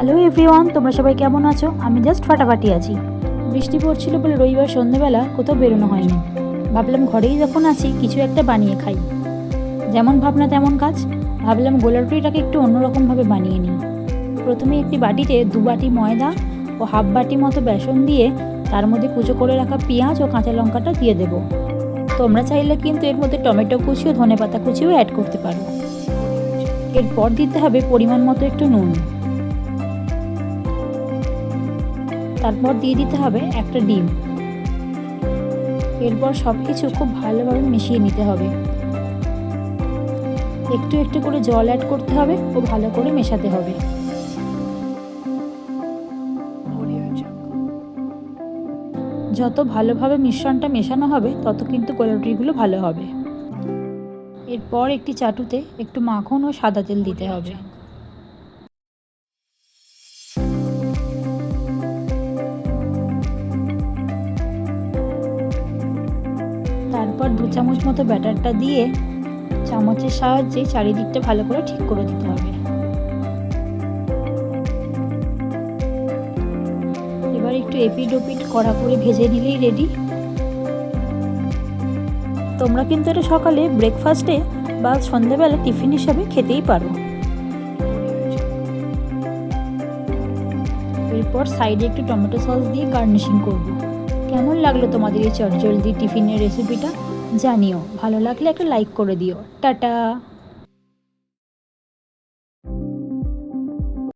Hello everyone, তোমরা সবাই কেমন আছো? আমি জাস্ট ফাটাফাটি আছি। বৃষ্টি পড়ছিল বলে রবিবার সন্ধ্যেবেলা কোথাও বেরোনো হয়নি। ভাবলাম ঘরেই যখন আছি কিছু একটা বানিয়ে খাই। যেমন ভাবনা তেমন কাজ, ভাবলাম গোলা রুটিটাকে একটু অন্যরকমভাবে বানিয়ে নিই। প্রথমে একটি বাটিতে 2 বাটি ময়দা ও হাফ বাটি মতো বেসন দিয়ে তার মধ্যে কুচো করে রাখা পেঁয়াজ ও কাঁচা লঙ্কাটা দিয়ে দেবো। তোমরা চাইলে কিন্তু এর মধ্যে টমেটো কুচি ও ধনেপাতা কুচিও অ্যাড করতে পারো। এরপর দিতে হবে পরিমাণ মতো একটু নুন। তারপর দিয়ে দিতে হবে একটা ডিম। এরপর সব কিছু খুব ভালোভাবে মিশিয়ে নিতে হবে। একটু একটু করে জল অ্যাড করতে হবে ও ভালো করে মেশাতে হবে। যত ভালোভাবে মিশ্রণটা মেশানো হবে তত কিন্তু গোলা রুটিগুলো ভালো হবে। এরপর একটি চাটুতে একটু মাখন ও সাদা তেল দিতে হবে। তারপর 2 চামচ মতো ব্যাটারটা দিয়ে চামচের সাহায্যে চারিদিকটা ভালো করে ঠিক করে দিতে হবে। এবার একটু এপিড ওপিড কড়া করে ভেজে নিলেই রেডি। তোমরা কিন্তু এটা সকালে ব্রেকফাস্টে বা সন্ধ্যাবেলা টিফিন হিসাবে খেতেই পারো। এরপর সাইডে একটু টমেটো সস দিয়ে গার্নিশিং করব। কেমন লাগলো তোমাদের এই চটজলদি টিফিনের রেসিপিটা? জানিও। ভালো লাগলে একটা লাইক করে দিও। টাটা।